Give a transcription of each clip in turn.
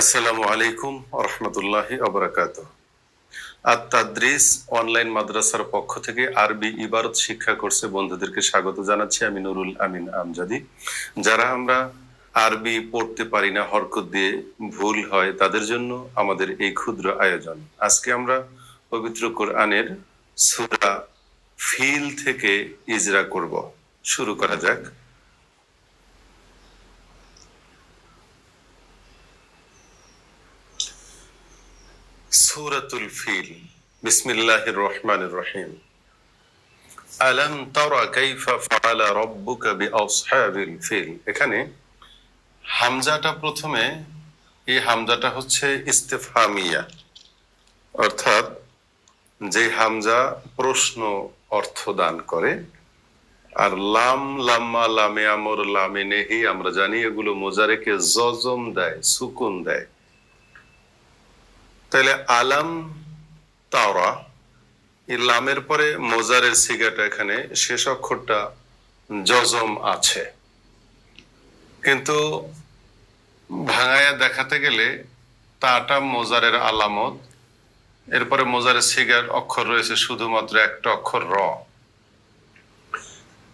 আসসালামু আলাইকুম রহমতুল্লাহি ওয়া আত-তাদরিস অনলাইন মাদ্রাসার পক্ষ থেকে আরবি ইবারত শিক্ষা কোর্সে বন্ধুদেরকে স্বাগত জানাচ্ছি। আমি নুরুল আমিন আমজাদি। যারা আমরা আরবি পড়তে পারি না, হরকত দিয়ে ভুল হয়, তাদের জন্য আমাদের এই ক্ষুদ্র আয়োজন। আজকে আমরা পবিত্র কোরআনের সূরা ফিল থেকে ইজরা করব। শুরু করা যাক। সূরাতুল ফিল। বিসমিল্লাহির রহমানির রহিম। আলাম তারা কাইফা ফাআলা রাব্বুকা বিআসহাবিল ফিল। এখানে হামজাটা প্রথমে, এই হামজাটা হচ্ছে ইস্তেফহামিয়া, অর্থাৎ যে হামজা প্রশ্ন অর্থ দান করে। আর লাম, লাম্মা, লামে আমর, লামে নেহি আমরা জানি এগুলো মোজারেকে জজম দেয়, সুকুন দেয়। তাহলে আলাম তারা, এই লামের পরে মোজারের সিগাটা, এখানে শেষ অক্ষরটা জজম আছে, কিন্তু ভাঙায়া দেখাতে গেলে তাটা মোজারের আলামত, এরপরে মোজারের সিগার অক্ষর রয়েছে শুধুমাত্র একটা অক্ষর র।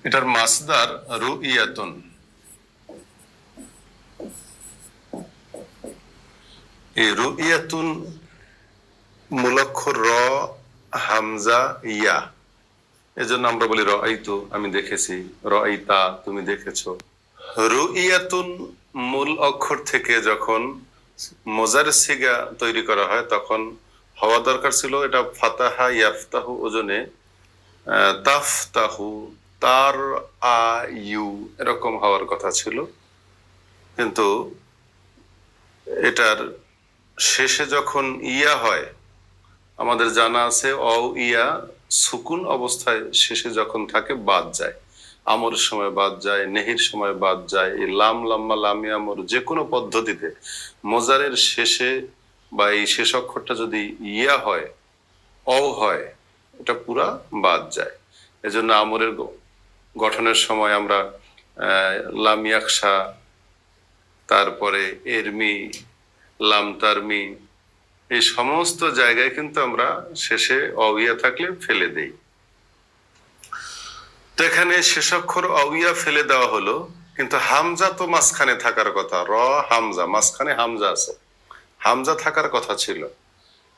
এটার মাসদার রুইয়াতুন। এই রুইয়াতুন মূলাক্ষর র, হামজা, ইয়া, এজন্য আমরা বলি রাআইতু, আমি দেখেছি, রাআইতা, তুমি দেখেছো। রুইয়াতুন মূল অক্ষর থেকে যখন মোজার সিগা তৈরি করা হয় তখন হওয়া দরকার ছিল এটা ফাতাহা ইয়াফতাহু ওজনে তাফতাহু, তার আয়ু এরকম হওয়ার কথা ছিল, কিন্তু এটার শেষে যখন ইয়া হয়, আমাদের জানা আছে অ ইয়া সুকুন অবস্থায় শেষে যখন থাকে বাদ যায়, আমরের সময় বাদ যায়, নেহির সময় বাদ যায়। এই লাম, লাম্মা, লামে আমর যে কোনো পদ্ধতিতে মোজারের শেষে বা এই শেষ অক্ষরটা যদি ইয়া হয়, অ হয়, এটা পুরা বাদ যায়। এজন্য আমরের গঠনের সময় আমরা লাম ইয়াকশা, তারপরে এরমি, লাম তারমি, এই সমস্ত জায়গায় কিন্তু আমরা শেষে অইয়া থাকলে ফেলে দেই। তো এখানে শেষ অক্ষর অইয়া ফেলে দেওয়া হলো, কিন্তু হামজা তো মাঝখানে থাকার কথা। র হামজা, মাঝখানে হামজা আছে, হামজা থাকার কথা ছিল,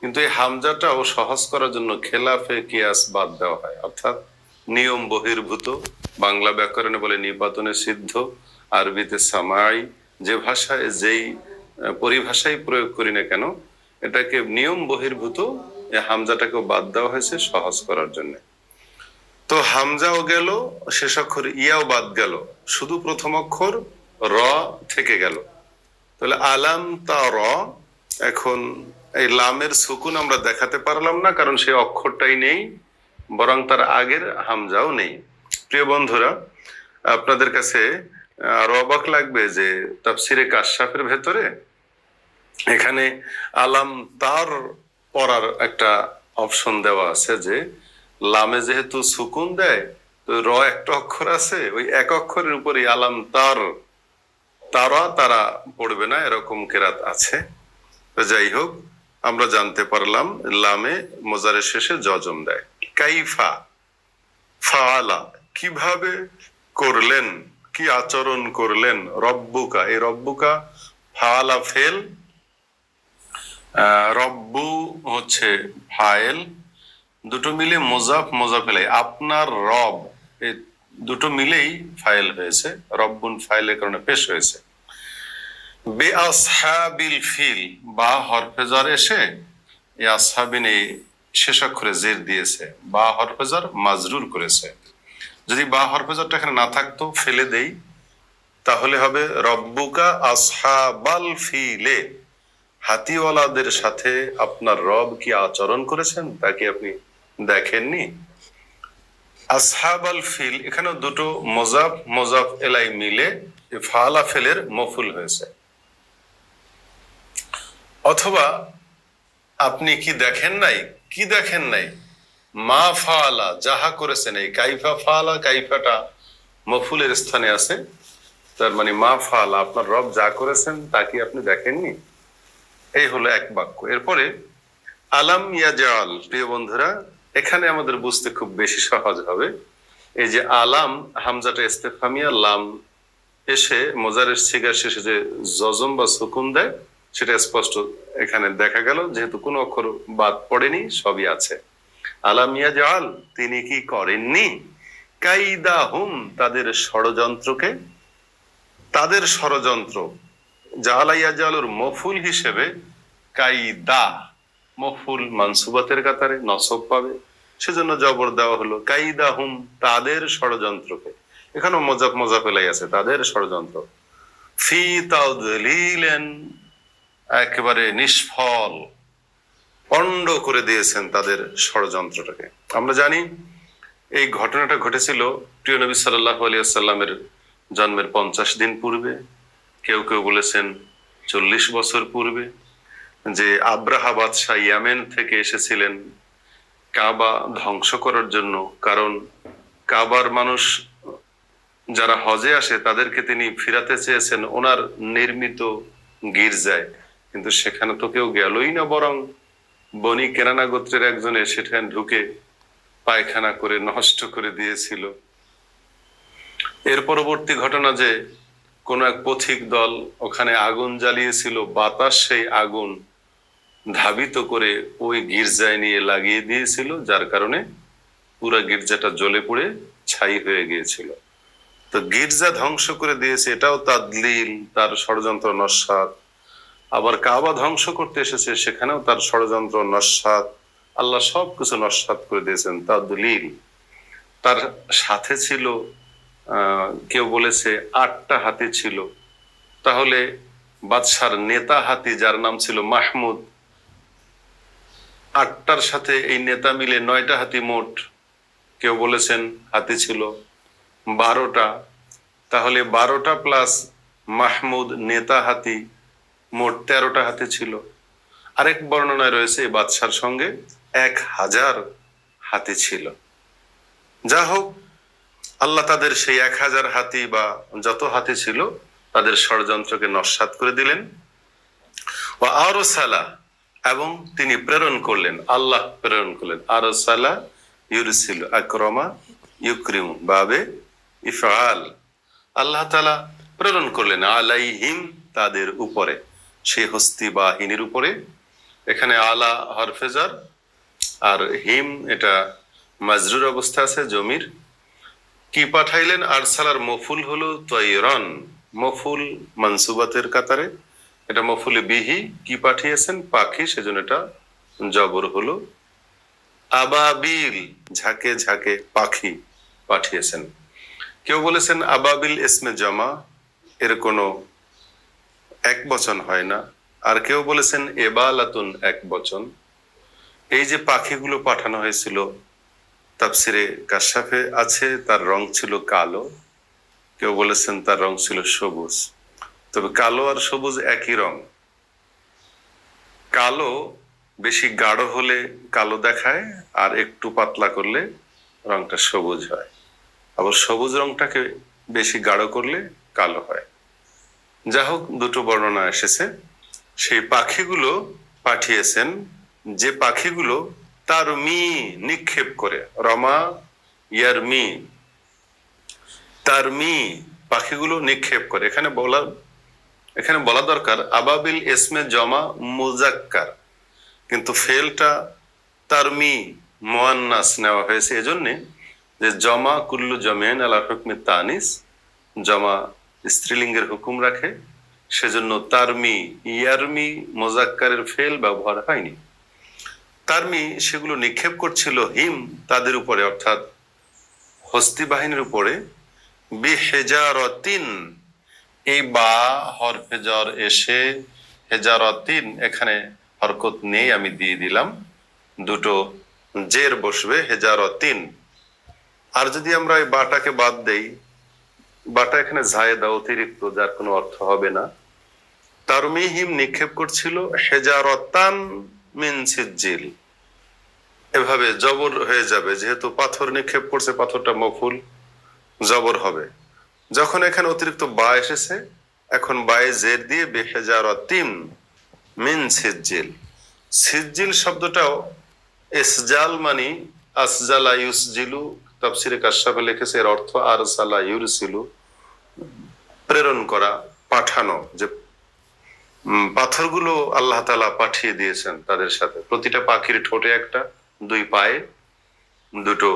কিন্তু এই হামজাটাও সহজ করার জন্য খেলাফে কিয়াস বাদ দেওয়া হয়, অর্থাৎ নিয়ম বহির্ভূত। বাংলা ব্যাকরণে বলে নিপাতনে সিদ্ধ, আরবিতে সামাই, যে ভাষায় যেই পরিভাষাই প্রয়োগ করি না কেন, এটাকে নিয়ম বহির্ভূত এই হামজাটাকেও বাদ দেওয়া হয়েছে সহজ করার জন্য। তো হামজাও গেল, শেষ অক্ষর ইয়াও বাদ গেল, শুধু প্রথম অক্ষর র থেকে গেল। তাহলে আলাম তা র, এখন এই লামের সুকুন আমরা দেখাতে পারলাম না, কারণ সেই অক্ষরটাই নেই, বরং তার আগের হামজাও নেই। প্রিয় বন্ধুরা, আপনাদের কাছে আরো অবাক লাগবে যে তাফসিরে কাশফের ভেতরে এখানে আলাম তার পড়ার একটা অপশন দেওয়া আছে, যে লামে যেহেতু সুকুন দেয়, তো র একটা অক্ষর আছে, ওই এক অক্ষরের উপরে আলাম তার, তারা তারা পড়বে না, এরকম কেরাত আছে। তো যাই হোক, আমরা জানতে পারলাম লামে মোজারের শেষে জজম দেয়। কাইফা, ফাআলা, কিভাবে করলেন, কি আচরণ করলেন, রব্বুকা, এই রব্বুকা ফাআলা ফেল, রব্বু হচ্ছে ফাইল, দুটো মিলে মোজাফ মোজাফেলাই, আপনার রব, এই দুটো মিলেই ফাইল হয়েছে, রব্বুন ফাইলের কারণে পেশ হয়েছে। বে আসহাবিল ফিল, বা হরফেজার এসে এই আসহাবিন এই শেষ অক্ষরে জের দিয়েছে, বা হরফেজার মাজরুর করেছে। যদি বা হরফেজারটা এখানে না থাকতো, ফেলে দেই, তাহলে হবে রব্বুকা আসহাবাল ফিলে, হাতিওয়ালাদের সাথে আপনার রব কি আচরণ করেছেন তা কি আপনি দেখেননি? আসহাবাল ফিল, এখানে দুটো মোজাফ মোজাফ এলাই মিলে ফাআলা ফেলের মফুল হয়েছে। অথবা আপনি কি দেখেন নাই, কি দেখেন নাই, মা ফাআলা, যাহা করেছেন। এই কাইফা ফাআলা, কাইফাটা মফুলের স্থানে আছে, তার মানে মা ফাআলা, আপনার রব যা করেছেন তা কি আপনি দেখেননি? এই হলো এক বাক্য। এরপরে আলাম ইয়াজাল, প্রিয় বন্ধুরা, এখানে আমাদের বুঝতে খুব বেশি সহজ হবে। এই যে আলাম, হামজাটা ইস্তেফহামিয়া, লাম এসে মোজারের সিগার শেষে যে জজম বা সুকুন দেয়, সেটা স্পষ্ট এখানে দেখা গেল, যেহেতু কোনো অক্ষর বাদ পড়েনি, সবই আছে। আলাম ইয়াজাল, তিনি কি করেননি, কাইদাহুম, তাদের ষড়যন্ত্রকে, তাদের ষড়যন্ত্র। জাআলা ইয়াজালুর মফুল হিসেবে কাইদা, মফুল মানসুবাতের কাতারে নসব পাবে, সেজন্য জবর দেওয়া হলো কাইদাহুম, তাদের ষড়যন্ত্রকে। এখানেও মজাফ মজাফ এলাই আছে, তাদের ষড়যন্ত্র। ফি তাদলিলেন, একেবারে নিষ্ফল, পণ্ড করে দিয়েছেন তাদের ষড়যন্ত্রটাকে। আমরা জানি এই ঘটনাটা ঘটেছিল প্রিয় নবী সাল্লাল্লাহু আলাইহি ওয়াসাল্লামের জন্মের 50 দিন পূর্বে, কেউ কেউ বলেছেন 40 বছর পূর্বে, যে আব্রাহা বাদশাহ ইয়ামেন থেকে এসেছিলেন কাবা ধ্বংস করার জন্য। কারণ কাবার মানুষ যারা হজে আসে তাদেরকে তিনি ফিরাতে চেয়েছেন ওনার নির্মিত গির্জায়, কিন্তু সেখানে তো কেউ গেলই না, বরং বনি কেনানা গোত্রের একজনে সেখানে ঢুকে পায়খানা করে নষ্ট করে দিয়েছিল। এর পরবর্তী ঘটনা যে কোন এক পথিক দল ওখানে আগুন জ্বালিয়েছিল, বাতাস সেই আগুন ধাবিত করে ওই গির্জায় নিয়ে লাগিয়ে দিয়েছিল, যার কারণে পুরা গির্জাটা জ্বলে পুড়ে ছাই হয়ে গিয়েছিল। তো গির্জা ধ্বংস করে দিয়েছে, এটাও তাদলিল, তার ষড়যন্ত্র নস্যাৎ। আবার কাবা ধ্বংস করতে এসেছে, সেখানেও তার ষড়যন্ত্র নস্যাৎ। আল্লাহ সবকিছু নস্যাৎ করে দিয়েছেন, তাদলিল। তার সাথে ছিল কেউ বলেছে 8টা হাতি ছিল, তাহলে বাদশার নেতা হাতি যার নাম ছিল মাহমুদ, 8টার সাথে এই নেতা মিলে 9টা হাতি মোট। কেউ বলেছেন হাতি ছিল 12টা, তাহলে 12টা প্লাস মাহমুদ নেতা হাতি, মোট 13টা হাতি ছিল। আরেক বর্ণনায় রয়েছে এই বাদশার সঙ্গে 1000 হাতি ছিল। যা হোক, আল্লাহ তাদের সেই 1000 হাতি বা যত হাতি ছিল তাদের ষড়যন্ত্রকে নস্যাৎ করে দিলেন। ওয়া আরসালা, এবং তিনি প্রেরণ করলেন, আল্লাহ প্রেরণ করলেন। আরসালা ইউরসিল, আকরামা ইউকরিমু, বাবে ইফআল, আল্লাহ তাআলা প্রেরণ করলেন আলাইহিম, তাদের উপরে, সেই হস্তি বাহিনীর উপরে। এখানে আলা হরফে জার, আর হিম এটা মাজরুর অবস্থা আছে জমির। কি পাঠাইলেন, আরসালার মফুল হলো তয়রন, মফুল মানসুবাতের কাতারে, এটা মফুলে বিহি, কি পাঠিয়েছেন, পাখি, সেজন্য এটা জবর হলো। আবাবিল, ঝাঁকে ঝাঁকে পাখি পাঠিয়েছেন। কেউ বলেছেন আবাবিল ইসমে জামা, এর কোনো এক বচন হয় না। আর কেউ বলেছেন এবালাতুন, এক বচন। এই যে পাখিগুলো পাঠানো হয়েছিল, তাফসিরে কাশাফে আছে তার রং ছিল কালো, কেউ বলেছেন তার রং ছিল সবুজ। তবে কালো আর সবুজ একই রং। কালো বেশি গাঢ় হলে কালো দেখায়, আর একটু পাতলা করলে রংটা সবুজ হয়। আবার সবুজ রংটাকে বেশি গাঢ় করলে কালো হয়। যা হোক, দুটো বর্ণনা এসেছে। সেই পাখিগুলো পাঠিয়েছেন, যে পাখিগুলো তারমি, নিক্ষেপ করে, রমা ইয়ারমি, তারমি, পাখিগুলো নিক্ষেপ করে। এখানে বলা দরকার আবাবিল ইসমে জমা মুজাক্কার, কিন্তু ফেলটা তারমি মুয়ান্নাস নেওয়া হয়েছে এজন্যে যে জমা কুল্লু জমেন আলা হুকমে তানিস, জমা স্ত্রীলিঙ্গের হুকুম রাখে, সেজন্য তারমি ইয়ারমি মুজাক্কারের ফেল ব্যবহার হয়নি। তারমি, সেগুলো নিক্ষেপ করছিল হিম, তাদের উপরে, অর্থাৎ হস্তি বাহিনীর উপরে। বিহেজারতিন, এই বা হরফে জ্বর এসে হেজারতিন, এখানে হরকত নেই, আমি দিয়ে দিলাম, দুটো জের বসবে, হেজারতিন। আর যদি আমরা এই বাটাকে বাদ দেই, বাটা এখানে জায়েদা, অতিরিক্ত, যার কোনো অর্থ হবে না। তারমিহিম, নিক্ষেপ করছিল, হেজারতান মিন সিজ্জিল, এভাবে জবর হয়ে যাবে, যেহেতু পাথর নিক্ষেপ করছে, পাথরটা মফুল, জবর হবে। যখন এখানে অতিরিক্ত বা এসেছে, এখন বায়ে জের দিয়ে বেহেজারতিন, মিন সিজ্জিল। সিজ্জিল শব্দটাও ইসজাল মানে আসজালা ইউসজিলু, তাফসিরে কাশফে লিখেছে এর অর্থ আরসালা ইউরসিলু, প্রেরণ করা, পাঠানো। যে পাথরগুলো আল্লাহ তাআলা পাঠিয়ে দিয়েছেন তাদের সাথে। প্রতিটা পাখির ঠোঁটে একটা, দুই পায়ে দুটো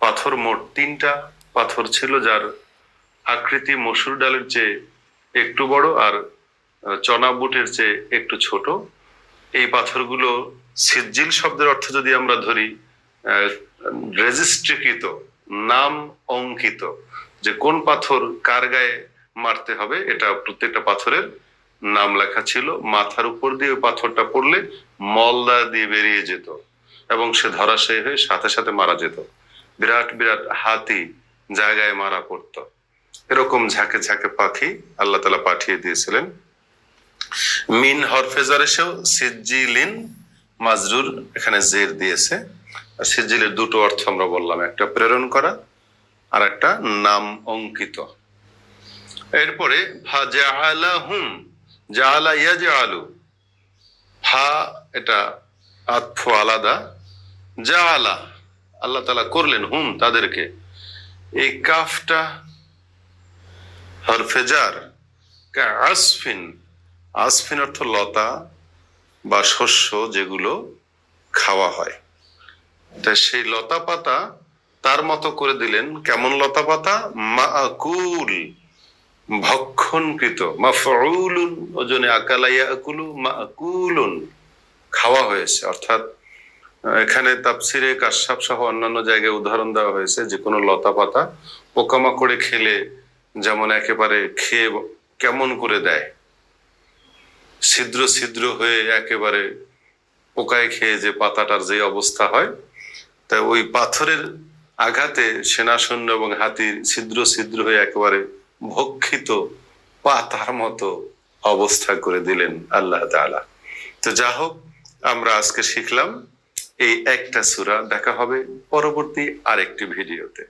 পাথর, মোট 3টা পাথর ছিল, যার আকৃতি মসুর ডালের চেয়ে একটু বড় আর চনা বুটের চেয়ে একটু ছোট। এই পাথরগুলো সিজ্জিল শব্দের অর্থ যদি আমরা ধরি, রেজিস্ট্রিকৃত, নাম অঙ্কিত, যে কোন পাথর কার গায়ে মারতে হবে, এটা প্রত্যেকটা পাথরের নাম লেখা ছিল। মাথার উপর দিয়ে ওই পাথরটা পড়লে মলদা দিয়ে বেরিয়ে যেত এবং সে ধরাশায়ী হয়ে সাথে সাথে মারা যেত। বিরাট বিরাট হাতি জায়গায় মারা পড়তো। এরকম ঝাঁকে ঝাঁকে পাখি আল্লাহ তাআলা পাঠিয়ে দিয়েছিলেন। মিন হরফেজার এসেও সিজ্জিলিন মাজরুর, এখানে জের দিয়েছে। আর সিজ্জিলের দুটো অর্থ আমরা বললাম, একটা প্রেরণ করা আর একটা নাম অঙ্কিত। এরপরে ফাজাআলাহুম, জাআলা ইয়াজআলু, ফা এটা আতফ আলাদা, জাআলা আল্লাহ তাআলা করলেন, হুম তাদেরকে। এই কাফটা হরফেজার, আসফিন, আসফিন অর্থ লতা বা শস্য যেগুলো খাওয়া হয়। তাই সেই লতা পাতা তার মতো করে দিলেন। কেমন লতা পাতা? মাআকুল, ভক্ষণকৃত। মাফউলুন ওজনে আকালা ইয়াকুলু, মাআকুলুন খাওয়া হয়েছে। অর্থাৎ এখানে তাফসিরে কাশফ সহ অন্যান্য জায়গায় উদাহরণ দেওয়া হয়েছে যে কোনো লতা পাতা পোকামাকড়ে খেলে যেমন একেবারে খেয়ে কেমন করে দেয়, ছিদ্র ছিদ্র হয়ে একেবারে পোকায় খেয়ে যে পাতাটার যে অবস্থা হয়, তাই ওই পাথরের আঘাতে সেনা সৈন্য এবং হাতির ছিদ্র ছিদ্র হয়ে একেবারে ভক্ষিত পাতার মতো অবস্থা করে দিলেন আল্লাহ তাআলা। তো যা হোক, আমরা আজকে শিখলাম এই একটা সূরা। দেখা হবে পরবর্তী আরেকটি ভিডিওতে।